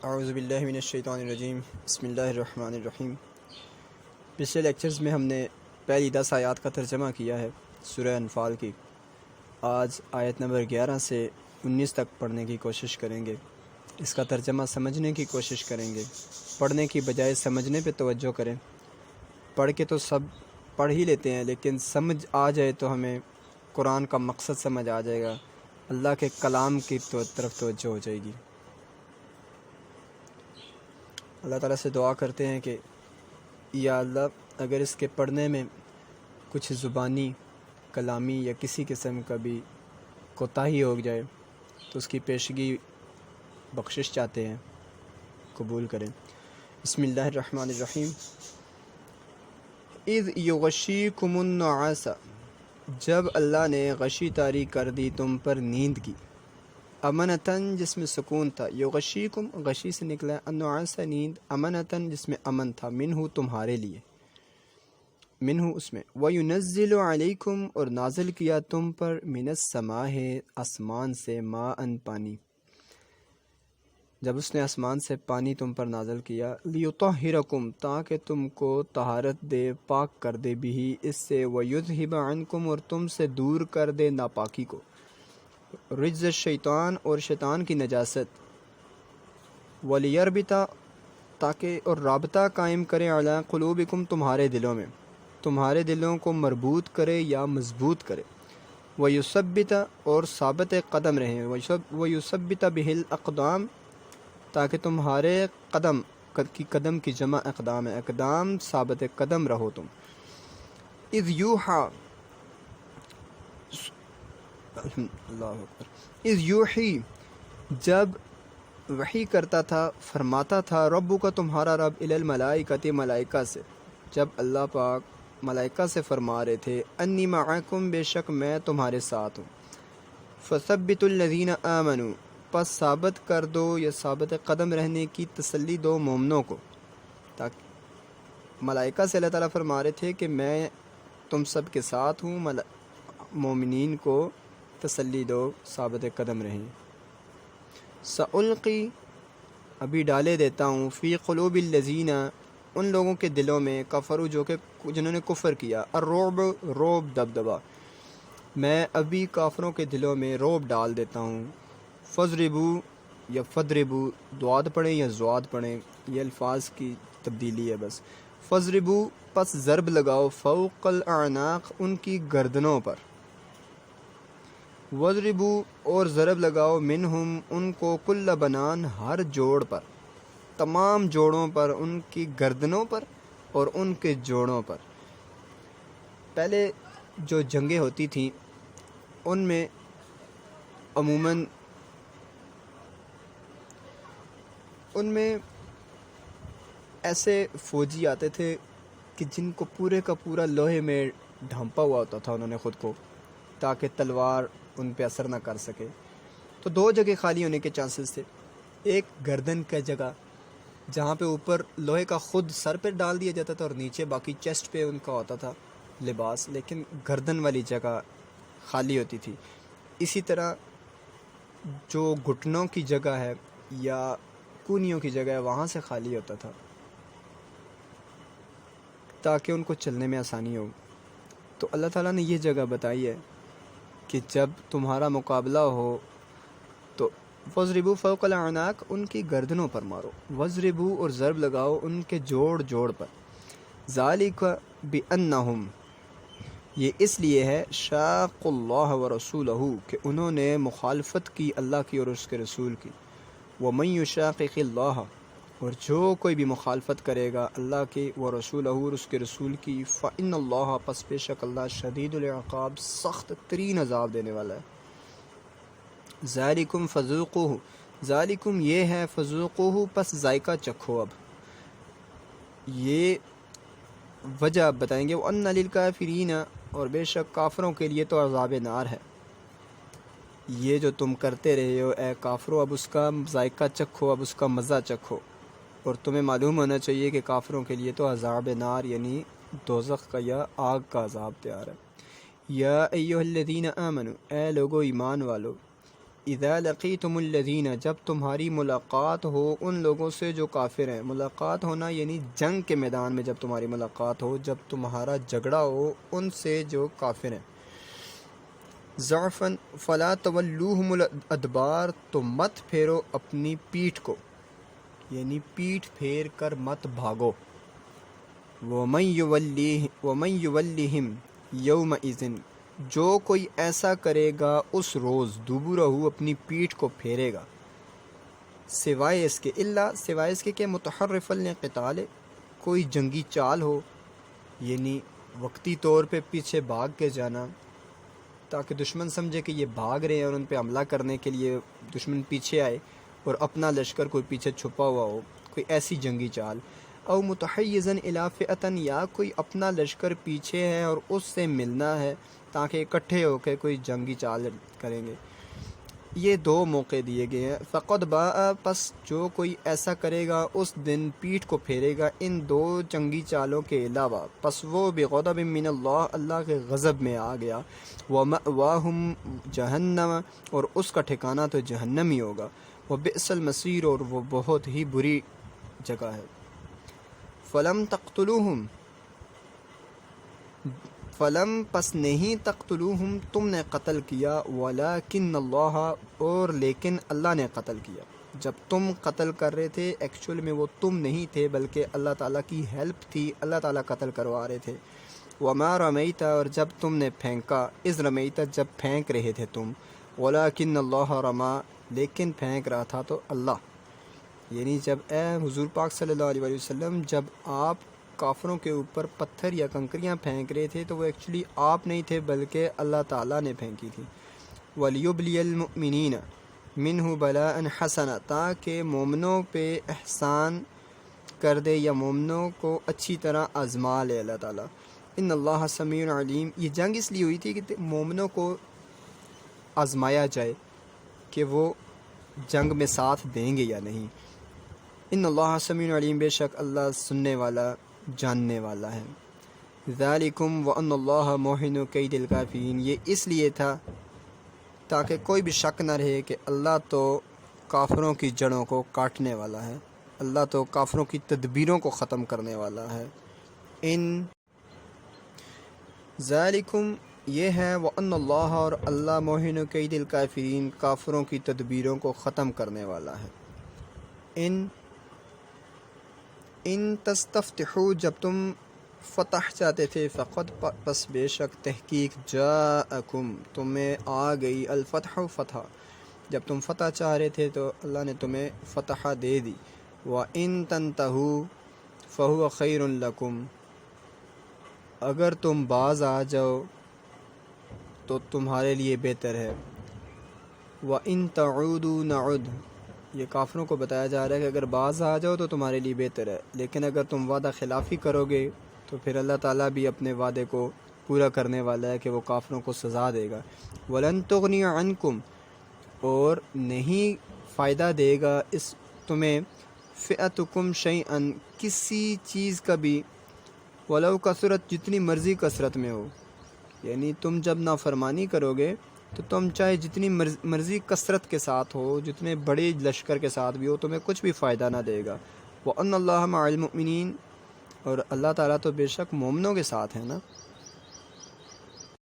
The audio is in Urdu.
اعوذ باللہ من الشیطان الرجیم بسم اللہ الرحمن الرحیم۔ پچھلے لیکچرز میں ہم نے پہلی 10 آیات کا ترجمہ کیا ہے سورہ انفال کی۔ آج آیت نمبر 11 سے 19 تک پڑھنے کی کوشش کریں گے، اس کا ترجمہ سمجھنے کی کوشش کریں گے۔ پڑھنے کی بجائے سمجھنے پہ توجہ کریں۔ پڑھ کے تو سب پڑھ ہی لیتے ہیں، لیکن سمجھ آ جائے تو ہمیں قرآن کا مقصد سمجھ آ جائے گا، اللہ کے کلام کی طرف توجہ ہو جائے گی۔ اللہ تعالیٰ سے دعا کرتے ہیں کہ یا اللہ، اگر اس کے پڑھنے میں کچھ زبانی، کلامی یا کسی قسم کا بھی کوتاہی ہو جائے تو اس کی پیشگی بخشش چاہتے ہیں، قبول کریں۔ بسم اللہ الرحمن الرحیم۔ اذ یغشیکم النعاس، جب اللہ نے غشی طاری کر دی تم پر نیند کی، امنتاً جس میں سکون تھا، یغشیکم غشی سے نکلا ہے، النعاس نیند، امنتاً جس میں امن تھا، منہ تمہارے لیے، منہ اس میں، وَيُنَزِّلُ عَلَيْكُمْ اور نازل کیا تم پر، من السماء آسمان سے، ماءً پانی، جب اس نے آسمان سے پانی تم پر نازل کیا، لِيُطَهِّرَكُمْ تاکہ تم کو طہارت دے، پاک کر دے، بھی اس سے، وَيُذْهِبَ عَنْكُمْ اور تم سے دور کر دے ناپاکی کو، رجز الشیطان اور شیطان کی نجاست، وَلِيَرْبِطَ تاکہ اور رابطہ قائم کرے، عَلَىٰ قُلُوبِكُمْ تمہارے دلوں میں، تمہارے دلوں کو مربوط کرے یا مضبوط کرے، وَيُثَبِّتَ اور ثابت قدم رہیں، وَيُثَبِّتَ بِهِ الْأَقْدَامَ تاکہ تمہارے قدم کی جمع اقدام ہے، اقدام ثابت قدم رہو تم۔ اذ یوحا، اللہ اکبر، اذ یوحی جب وحی کرتا تھا، فرماتا تھا، ربو کا تمہارا رب، الی الملائکۃ ملائکہ سے، جب اللہ پاک ملائکہ سے فرما رہے تھے، انی معکم بے شک میں تمہارے ساتھ ہوں، فثبتوا الذین آمنوا پس ثابت کر دو یا ثابت قدم رہنے کی تسلی دو مومنوں کو۔ تاکہ ملائکہ سے اللہ تعالیٰ فرما رہے تھے کہ میں تم سب کے ساتھ ہوں، مومنین کو تسلی دو، ثابت قدم رہیں۔ سألقی ابھی ڈالے دیتا ہوں، فی قلوب الذین ان لوگوں کے دلوں میں، کفروا جنہوں نے کفر کیا، الرعب روب دبدبا، میں ابھی کافروں کے دلوں میں روب ڈال دیتا ہوں۔ فضربو یا فضربو، دعاد پڑھیں یا زواد پڑھیں، یہ الفاظ کی تبدیلی ہے بس۔ فضربو پس ضرب لگاؤ، فوق الاعناق ان کی گردنوں پر، وضربو اور ضرب لگاؤ، منہم ان کو، کل بنان ہر جوڑ پر، تمام جوڑوں پر، ان کی گردنوں پر اور ان کے جوڑوں پر۔ پہلے جو جنگیں ہوتی تھیں ان میں عموماً ان میں ایسے فوجی آتے تھے کہ جن کو پورے کا پورا لوہے میں ڈھانپا ہوا ہوتا تھا انہوں نے خود کو، تاکہ تلوار ان پہ اثر نہ کر سکے۔ تو دو جگہ خالی ہونے کے چانسز تھے، ایک گردن کا جگہ جہاں پہ اوپر لوہے کا خود سر پہ ڈال دیا جاتا تھا اور نیچے باقی چیسٹ پہ ان کا ہوتا تھا لباس، لیکن گردن والی جگہ خالی ہوتی تھی۔ اسی طرح جو گھٹنوں کی جگہ ہے یا کونیوں کی جگہ ہے وہاں سے خالی ہوتا تھا تاکہ ان کو چلنے میں آسانی ہو۔ تو اللہ تعالیٰ نے یہ جگہ بتائی ہے کہ جب تمہارا مقابلہ ہو تو وَضْرِبُوا فَوْقَ الْأَعْنَاقِ ان کی گردنوں پر مارو، وَضْرِبُوا اور ضرب لگاؤ ان کے جوڑ جوڑ پر، ذَلِكَ بِأَنَّهُمْ یہ اس لیے ہے، شَاقُّوا اللَّهَ وَرَسُولَهُ کہ انہوں نے مخالفت کی اللہ کی اور اس کے رسول کی، وَمَن يُشَاقِقِ اللَّهَ اور جو کوئی بھی مخالفت کرے گا اللہ کی ورسولہ اور اس کے رسول کی، فَإِنَّ اللَّهَ پس بے شک اللہ، شدید العقاب سخت ترین عذاب دینے والا ہے۔ ذالکم فذوقوہ ذالکم یہ ہے، فذوقوہ پس ذائقہ چکھو، اب یہ وجہ بتائیں گے، وَأَنَّ لِلْكَافِرِينَ اور بے شک کافروں کے لیے تو عذاب نار ہے۔ یہ جو تم کرتے رہے ہو اے کافرو، اب اس کا ذائقہ چکھو، اب اس کا مزہ چکھو، اور تمہیں معلوم ہونا چاہیے کہ کافروں کے لیے تو عذاب نار یعنی دوزخ کا یا آگ کا عذاب تیار ہے۔ یا ایہا الذین آمنوا اے لوگو ایمان والو، اذا لقیتم الذین، جب تمہاری ملاقات ہو ان لوگوں سے جو کافر ہیں. ملاقات ہونا یعنی جنگ کے میدان میں جب تمہاری ملاقات ہو، جب تمہارا جھگڑا ہو ان سے جو کافر ہیں. ضعفاً فلا تولوہم الادبار، تو مت پھیرو اپنی پیٹھ کو، یعنی پیٹھ پھیر کر مت بھاگو. وَمَن يُوَلِّهِمْ يَوْمَئِذٍ، جو کوئی ایسا کرے گا اس روز، دُبُرَہُ اپنی پیٹھ کو پھیرے گا، سوائے اس کے، سوائے اس کے کہ متحرفا للقتال، کوئی جنگی چال ہو، یعنی وقتی طور پہ پیچھے بھاگ کے جانا تاکہ دشمن سمجھے کہ یہ بھاگ رہے ہیں اور ان پہ حملہ کرنے کے لیے دشمن پیچھے آئے اور اپنا لشکر کوئی پیچھے چھپا ہوا ہو، کوئی ایسی جنگی چال. او متحیزا الی فئۃ، یا کوئی اپنا لشکر پیچھے ہے اور اس سے ملنا ہے تاکہ اکٹھے ہو کے کوئی جنگی چال کریں گے. یہ دو موقع دیے گئے ہیں. فقد باء، پس جو کوئی ایسا کرے گا اس دن پیٹھ کو پھیرے گا ان دو جنگی چالوں کے علاوہ، پس وہ بغضب من اللہ، اللہ کے غضب میں آ گیا. ومأواہم جہنم، اور اس کا ٹھکانہ تو جہنم ہی ہوگا. وبئس المصیر، اور وہ بہت ہی بری جگہ ہے. فلم تقتلوہم، فلم پس نہیں تقتلوہم تم نے قتل کیا، ولیکن اللہ، اور لیکن اللہ نے قتل کیا. جب تم قتل کر رہے تھے ایکچول میں وہ تم نہیں تھے بلکہ اللہ تعالیٰ کی ہیلپ تھی، اللہ تعالیٰ قتل کروا رہے تھے. وما رمیت، اور جب تم نے پھینکا، اذ رمیت جب پھینک رہے تھے تم، ولیکن اللہ رما، لیکن پھینک رہا تھا تو اللہ. یعنی جب اے حضور پاک صلی اللہ علیہ وسلم جب آپ کافروں کے اوپر پتھر یا کنکریاں پھینک رہے تھے تو وہ ایکچولی آپ نہیں تھے بلکہ اللہ تعالیٰ نے پھینکی تھی. وَلِيُبْلِيَ الْمُؤْمِنِينَ مِنْهُ بَلَاءً حَسَنًا، تاکہ مومنوں پہ احسان کر دے یا مومنوں کو اچھی طرح آزما لے اللہ تعالیٰ. ان اللہ سمیع علیم، یہ جنگ اس لیے ہوئی تھی کہ مومنوں کو آزمایا جائے کہ وہ جنگ میں ساتھ دیں گے یا نہیں. ان اللہ سمیع علیم، بے شک اللہ سننے والا جاننے والا ہے. ذالکم وان اللہ موہن کید الکافرین، یہ اس لیے تھا تاکہ کوئی بھی شک نہ رہے کہ اللہ تو کافروں کی جڑوں کو کاٹنے والا ہے، اللہ تو کافروں کی تدبیروں کو ختم کرنے والا ہے. ان ذالکم یہ ہے، وان اللہ، اور اللہ موہن کید الکافرین، کافروں کی تدبیروں کو ختم کرنے والا ہے. ان تستفتحوا، جب تم فتح چاہتے تھے، فقط پس بے شک تحقیق، جاءکم تمہیں آ گئی، الفتح فتح، جب تم فتح چاہ رہے تھے تو اللہ نے تمہیں فتح دے دی. وَإِن تَنْتَهُوا فَهُوَ خَيْرٌ لَكُمْ، اگر تم باز آ جاؤ تو تمہارے لیے بہتر ہے. وَإِن تَعُودُوا نَعُدْ، یہ کافروں کو بتایا جا رہا ہے کہ اگر باز آ جاؤ تو تمہارے لیے بہتر ہے، لیکن اگر تم وعدہ خلافی کرو گے تو پھر اللہ تعالیٰ بھی اپنے وعدے کو پورا کرنے والا ہے کہ وہ کافروں کو سزا دے گا. وَلَن تُغْنِيَ عَنْكُمْ، اور نہیں فائدہ دے گا اس تمہیں، فئتکم شیئن، کسی چیز کا بھی، ولو کثرت، جتنی مرضی کثرت میں ہو. یعنی تم جب نافرمانی کرو گے تو تم چاہے جتنی مرضی کثرت کے ساتھ ہو، جتنے بڑے لشکر کے ساتھ بھی ہو، تمہیں کچھ بھی فائدہ نہ دے گا. وَأَنَّ اللَّهَ مَعَ الْمُؤْمِنِينَ، اور اللہ تعالیٰ تو بے شک مومنوں کے ساتھ ہے نا.